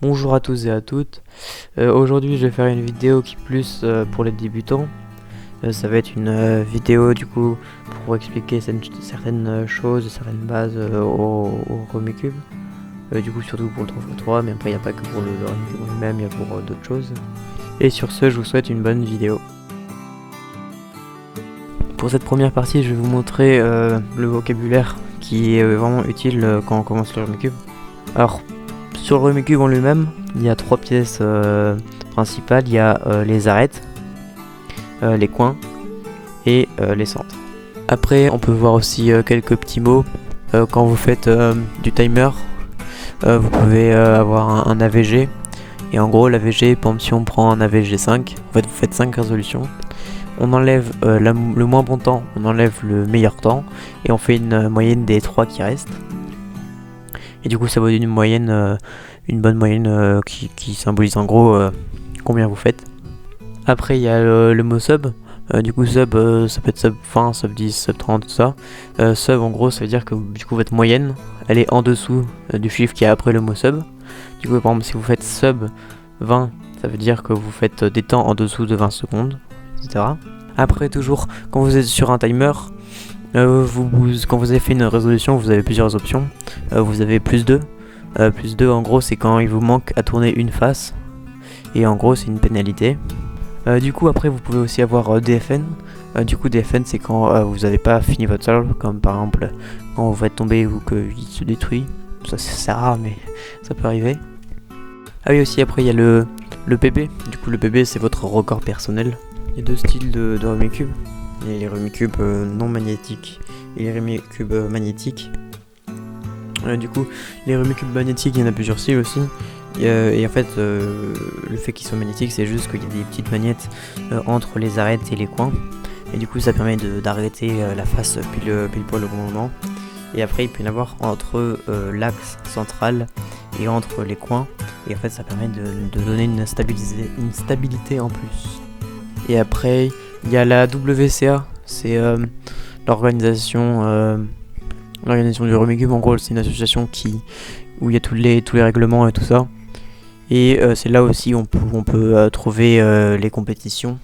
Bonjour à tous et à toutes. Aujourd'hui je vais faire une vidéo qui est plus pour les débutants. Ça va être une vidéo du coup pour expliquer certaines choses, certaines bases au Rumicube. Du coup surtout pour le 3x3, mais après il n'y a pas que pour le Rumicube lui-même, il y a pour d'autres choses. Et sur ce, je vous souhaite une bonne vidéo. Pour cette première partie, je vais vous montrer le vocabulaire qui est vraiment utile quand on commence le Rumicube. Alors, sur le Rumicube en lui-même, il y a trois pièces principales. Il y a les arêtes, les coins et les centres. Après, on peut voir aussi quelques petits mots. Quand vous faites du timer, vous pouvez avoir un AVG. Et en gros, l'AVG, par exemple, si on prend un AVG 5, en fait, vous faites 5 résolutions. On enlève le moins bon temps, on enlève le meilleur temps, et on fait une moyenne des 3 qui restent. Et du coup, ça vaut une moyenne, une bonne moyenne qui symbolise en gros combien vous faites. Après, il y a le mot sub. Du coup, sub, ça peut être sub 20, sub 10, sub 30, tout ça. Sub, en gros, ça veut dire que du coup, votre moyenne, elle est en dessous du chiffre qui est après le mot sub. Du coup, par exemple, si vous faites sub 20, ça veut dire que vous faites des temps en dessous de 20 secondes, etc. Après, toujours, quand vous êtes sur un timer, quand vous avez fait une résolution, vous avez plusieurs options. Vous avez plus 2. Plus 2, en gros, c'est quand il vous manque à tourner une face. Et en gros, c'est une pénalité. Du coup, après, vous pouvez aussi avoir DFN. Du coup, DFN, c'est quand vous n'avez pas fini votre solve. Comme par exemple, quand vous faites tomber ou qu'il se détruit. Ça, c'est rare, mais ça peut arriver. Ah oui, aussi, après, il y a le PB. Du coup, le PB, c'est votre record personnel. Il y a deux styles de Rumicube. Il y a les Rumicube non magnétiques et les Rumicube magnétiques. Du coup, les Rumicube magnétiques, il y en a plusieurs styles aussi. Et en fait, le fait qu'ils soient magnétiques, c'est juste qu'il y a des petites magnettes entre les arêtes et les coins. Et du coup, ça permet d'arrêter la face pile poil au bon moment. Et après, il peut y en avoir entre l'axe central et entre les coins. Et en fait, ça permet de donner une stabilité en plus. Et après, il y a la WCA, c'est l'organisation du Rumicube. En gros, c'est une association où il y a tous les règlements et tout ça. Et c'est là aussi on peut trouver les compétitions.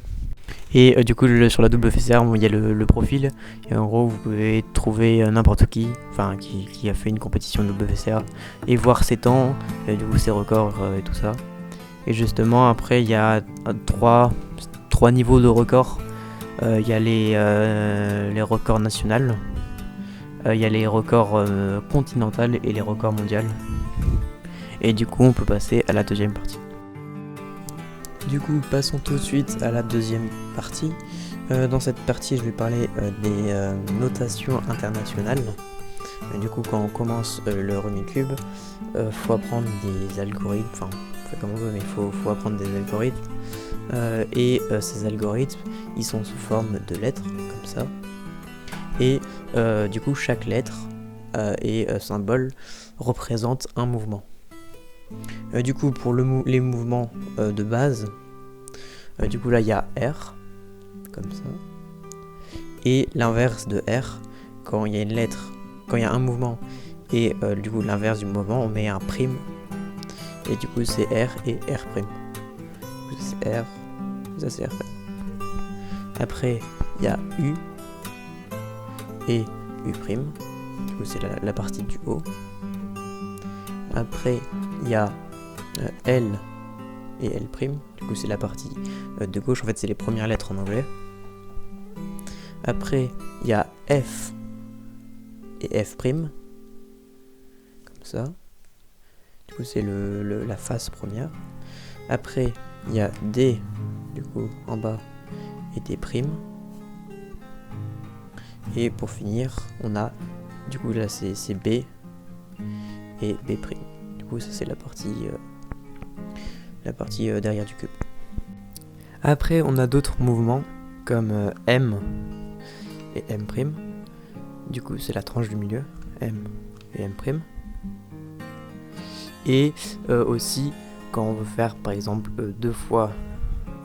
Et du coup, sur la WCA, il y a le profil. Et en gros, vous pouvez trouver n'importe qui a fait une compétition WCA et voir ses temps, et du coup ses records et tout ça. Et justement, après, il y a trois niveaux de records. Il y a les records nationaux, il y a les records continentaux et les records mondiaux. Et du coup, on peut passer à la deuxième partie. Du coup, passons tout de suite à la deuxième partie. Dans cette partie, je vais parler des notations internationales. Du coup, quand on commence le Rumicube, faut apprendre des algorithmes. Enfin, on fait comme on veut, mais faut apprendre des algorithmes. Et ces algorithmes, ils sont sous forme de lettres, comme ça. Et du coup, chaque lettre et symbole représente un mouvement. Du coup, pour les mouvements de base, du coup là il y a R, comme ça. Et l'inverse de R, quand il y a une lettre, quand il y a un mouvement, et du coup l'inverse du mouvement, on met un prime. Et du coup c'est R et R prime. C'est R, ça c'est R prime. Après, il y a U et U prime. Du coup c'est la partie du haut. Après, il y a L et L'. Du coup, c'est la partie de gauche. En fait, c'est les premières lettres en anglais. Après, il y a F et F'. Comme ça. Du coup, c'est la face première. Après, il y a D, du coup, en bas, et D'. Et pour finir, on a, du coup, là, c'est B et B'. Du coup, ça c'est la partie derrière du cube. Après, on a d'autres mouvements comme M et M'. Du coup, c'est la tranche du milieu, M et M'. Et aussi, quand on veut faire par exemple deux fois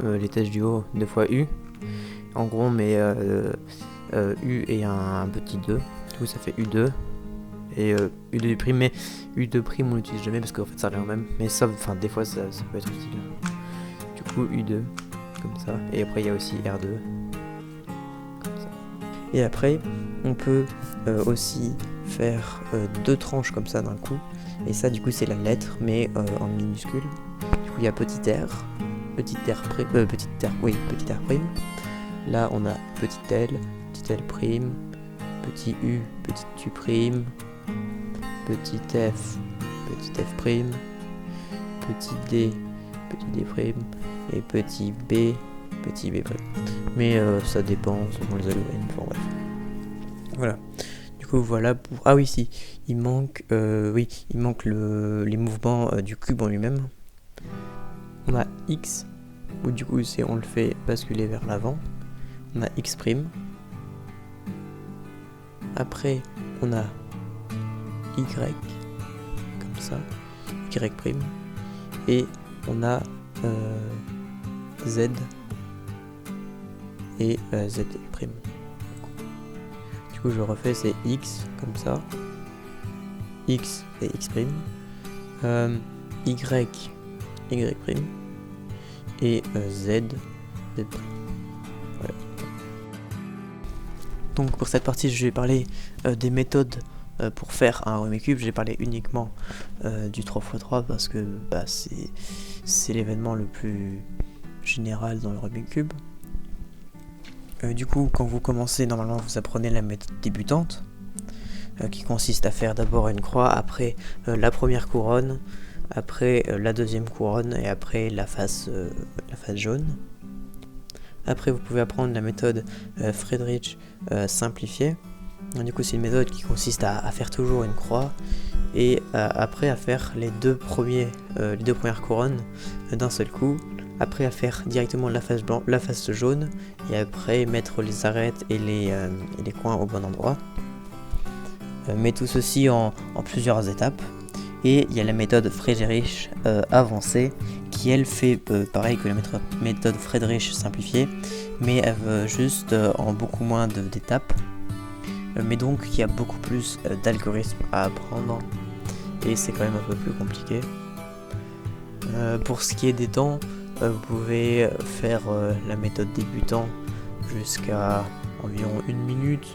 les tâches du haut, deux fois U, en gros, on met U et un petit 2. Du coup, ça fait U2. et U2', mais U2' on l'utilise jamais parce qu'en fait ça revient au même, mais ça, enfin des fois ça peut être utile. Du coup U2 comme ça, et après il y a aussi R2 comme ça. Et après on peut aussi faire 2 tranches comme ça d'un coup, et ça du coup c'est la lettre mais en minuscule. Du coup il y a petit r prime. Là on a petit l prime, petit u prime, petit f prime, petit d prime, et petit b prime. Mais ça dépend selon les algorithmes. Bon, bref. Voilà. Du coup voilà pour... Ah oui si, il manque les mouvements du cube en lui-même. On a x, où du coup on le fait basculer vers l'avant. On a x'. Après on a y, comme ça, y'. Et on a z et z'. Du coup je refais, c'est x comme ça, x et x', y, y', et z'. Voilà. Donc pour cette partie je vais parler des méthodes pour faire un Rubik's Cube. J'ai parlé uniquement du 3x3 parce que c'est l'événement le plus général dans le Rubik's Cube. Du coup, quand vous commencez, normalement vous apprenez la méthode débutante qui consiste à faire d'abord une croix, après la première couronne, après la deuxième couronne et après la face jaune. Après vous pouvez apprendre la méthode Friedrich simplifiée. Du coup c'est une méthode qui consiste à faire toujours une croix et après à faire les deux premières couronnes d'un seul coup. Après à faire directement la face jaune et après mettre les arêtes et les coins au bon endroit. Mais tout ceci en plusieurs étapes. Et il y a la méthode Friedrich avancée qui elle fait pareil que la méthode Friedrich simplifiée, mais elle veut juste en beaucoup moins d'étapes. Mais donc il y a beaucoup plus d'algorithmes à apprendre et c'est quand même un peu plus compliqué. Pour ce qui est des temps, vous pouvez faire la méthode débutant jusqu'à environ 1 minute,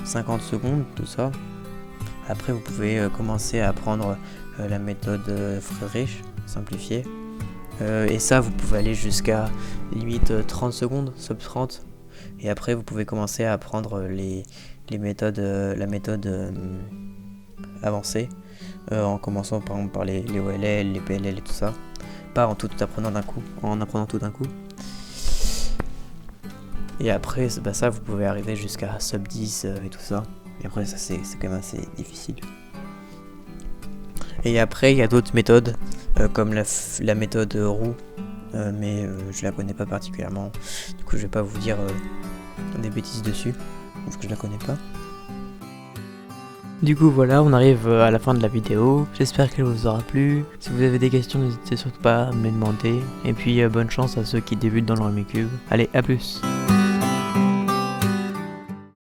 50 secondes, tout ça. Après vous pouvez commencer à apprendre la méthode Friedrich simplifiée. Et ça vous pouvez aller jusqu'à limite 30 secondes, sub 30. Et après vous pouvez commencer à apprendre la méthode avancée. En commençant par exemple par les OLL, les PLL et tout ça. Pas en tout apprenant tout d'un coup. Et après ça vous pouvez arriver jusqu'à sub 10 et tout ça. Et après ça c'est quand même assez difficile. Et après il y a d'autres méthodes comme la méthode roue, mais je la connais pas particulièrement. Du coup je vais pas vous dire des bêtises dessus parce que je la connais pas. Du coup voilà, on arrive à la fin de la vidéo, j'espère qu'elle vous aura plu. Si vous avez des questions, n'hésitez surtout pas à me les demander. Et puis bonne chance à ceux qui débutent dans le Rubik's Cube. Allez, à plus.